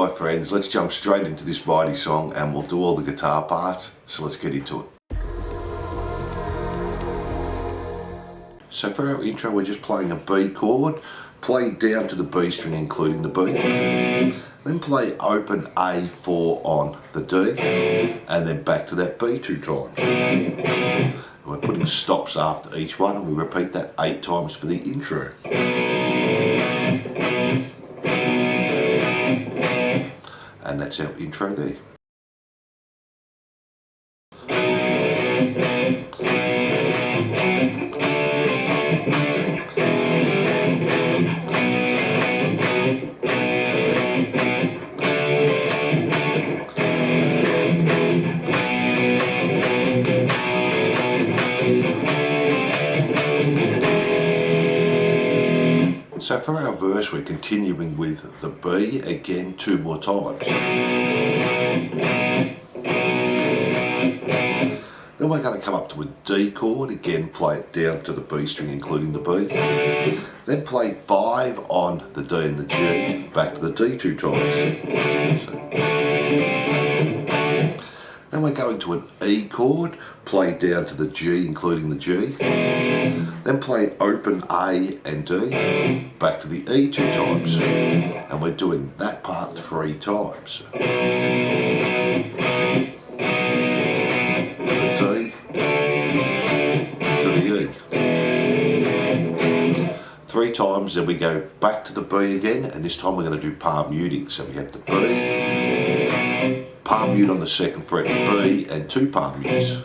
my friends, let's jump straight into this mighty song and we'll do all the guitar parts, so let's get into it. So for our intro we're just playing a B chord, play down to the B string including the B, then play open A4 on the D, and then back to that B 2 times. And we're putting stops after each one and we repeat that 8 times for the intro. And that's our intro there. So for our verse we're continuing with the B again 2 more times. Then we're going to come up to a D chord, again play it down to the B string including the B. Then play 5 on the D and the G, back to the D 2 times. Then we're going to an E chord, play down to the G including the G. Then play open A and D, back to the E 2 times. And we're doing that part 3 times. Three times, then we go back to the B again, and this time we're going to do palm muting. So we have the B, palm mute on the 2nd fret, B, and 2 palm mutes.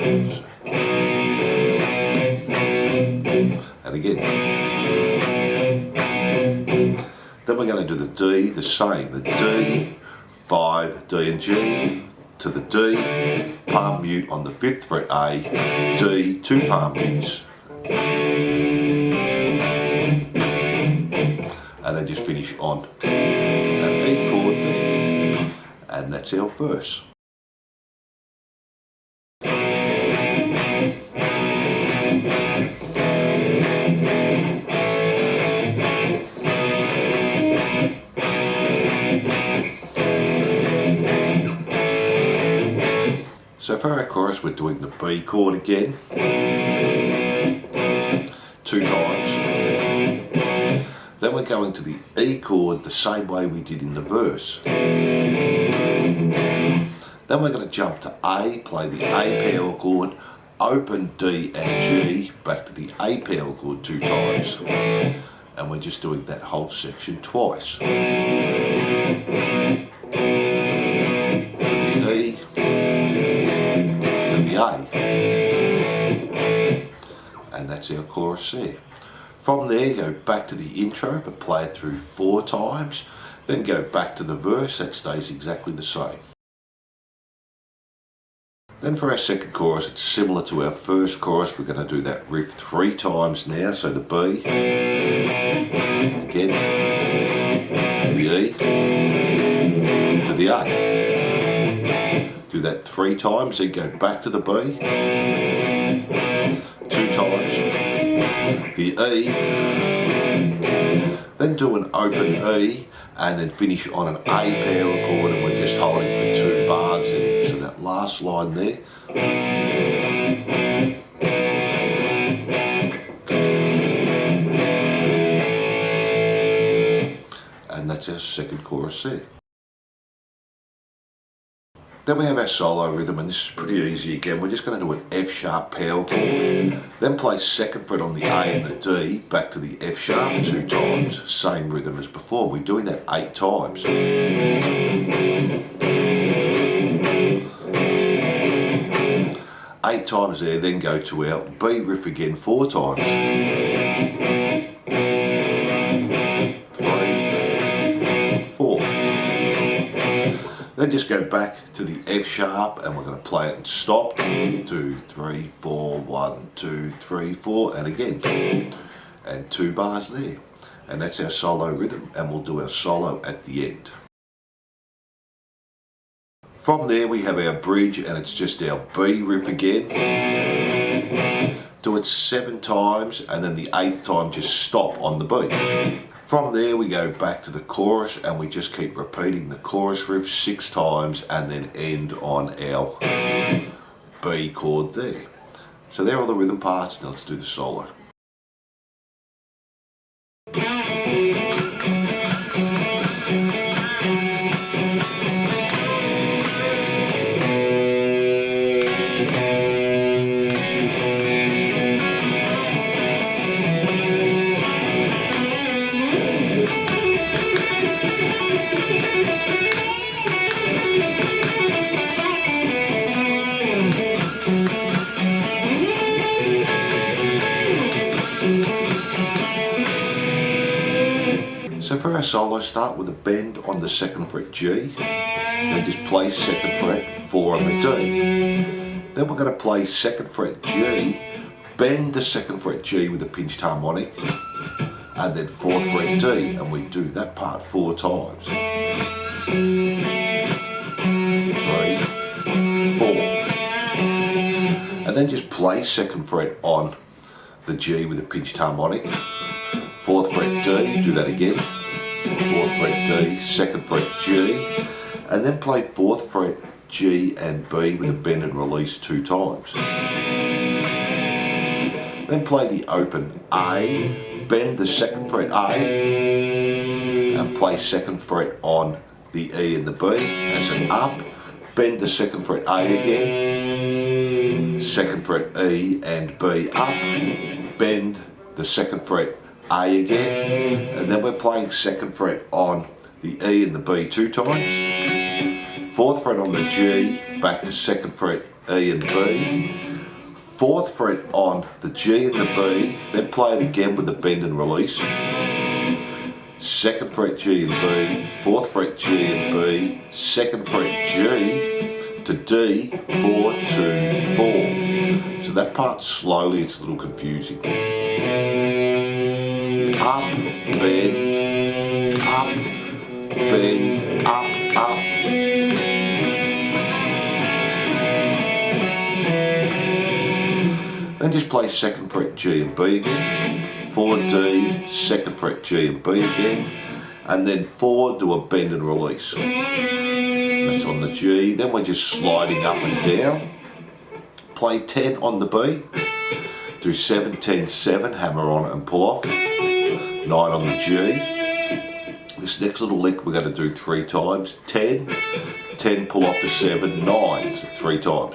And again. Then we're going to do the D, the same. The D, 5, D and G, to the D, palm mute on the 5th fret A, D, 2 palm mutes. And then just finish on an E chord there, and that's our verse. So for our chorus we're doing the B chord again, 2 times. Then we're going to the E chord the same way we did in the verse. Then we're going to jump to A, play the A power chord, open D and G, back to the A power chord 2 times. And we're just doing that whole section twice. To the E, to the A. And that's our chorus there. From there, go back to the intro, but play it through 4 times. Then go back to the verse, that stays exactly the same. Then for our second chorus, it's similar to our first chorus. We're going to do that riff 3 times now. So the B, again, the E, to the A. Do that 3 times, then go back to the B, 2 times. The E, then do an open E, and then finish on an A power chord, and we're just holding for 2 bars there. So that last line there. And that's our second chorus there. Then we have our solo rhythm, and this is pretty easy again. We're just going to do an F sharp power chord, then play 2nd fret on the A and the D, back to the F sharp 2 times, same rhythm as before. We're doing that 8 times. 8 times there, then go to our B riff again 4 times. 3, 4. Then just go back to the F sharp and we're going to play it and stop. 2, 3, 4, 1, 2, 3, 4, and again. And 2 bars there. And that's our solo rhythm, and we'll do our solo at the end. From there we have our bridge, and it's just our B riff again. Do it 7 times, and then the 8th time just stop on the B. From there we go back to the chorus and we just keep repeating the chorus riff 6 times and then end on our B chord there. So there are all the rhythm parts. Now let's do the solo. So for our solo, start with a bend on the 2nd fret G, then just play 2nd fret 4 on the D. Then we're going to play 2nd fret G, bend the 2nd fret G with a pinched harmonic, and then 4th fret D, and we do that part 4 times. 3, 4. And then just play 2nd fret on the G with a pinched harmonic, 4th fret D, do that again, 4th fret D, 2nd fret G, and then play 4th fret G and B with a bend and release 2 times. Then play the open A, bend the 2nd fret A, and play 2nd fret on the E and the B as an up, bend the 2nd fret A again, 2nd fret E and B up, bend the 2nd fret A again, and then we're playing 2nd fret on the E and the B 2 times, 4th fret on the G, back to 2nd fret E and B, 4th fret on the G and the B, then play it again with the bend and release, 2nd fret G and B, 4th fret G and B, 2nd fret G to D, 4, 2, 4. So that part slowly, it's a little confusing. Up, bend, up, bend, up, up. Then just play 2nd fret G and B again, 4 D, 2nd fret G and B again, and then 4, do a bend and release. That's on the G. Then we're just sliding up and down. Play 10 on the B, do 7, 10, 7, hammer on it and pull off. 9 on the G. This next little lick we're going to do 3 times. 10, 10, pull off the 7, 9, so 3 times.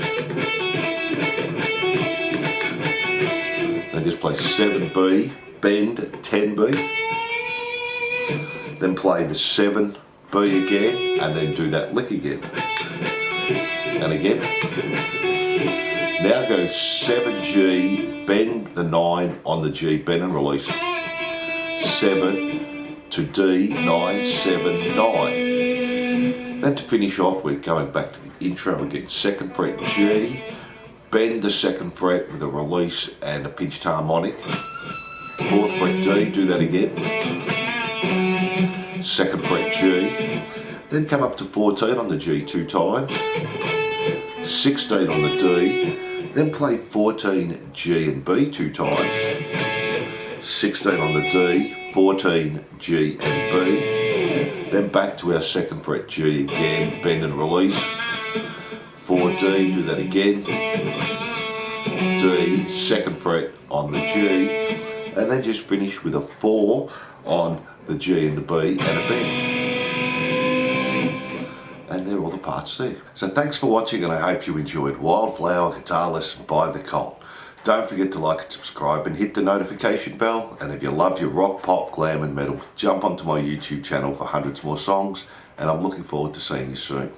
Then just play 7B, bend, 10B. Then play the 7B again, and then do that lick again. And again. Now go 7G, bend the 9 on the G, bend and release. 7 to D, 9, 7, 9. Then to finish off, we're going back to the intro again. 2nd fret G, bend the 2nd fret with a release and a pinched harmonic. 4th fret D, do that again. 2nd fret G, then come up to 14 on the G 2 times. 16 on the D, then play 14 G and B 2 times. 16 on the D, 14 G and B, then back to our 2nd fret G again, bend and release, 4 D, do that again, D, 2nd fret on the G, and then just finish with a 4 on the G and the B and a bend. And they're all the parts there. So thanks for watching, and I hope you enjoyed Wildflower Guitar Lesson by The Colt. Don't forget to like and subscribe and hit the notification bell. And if you love your rock, pop, glam and metal, jump onto my YouTube channel for hundreds more songs, and I'm looking forward to seeing you soon.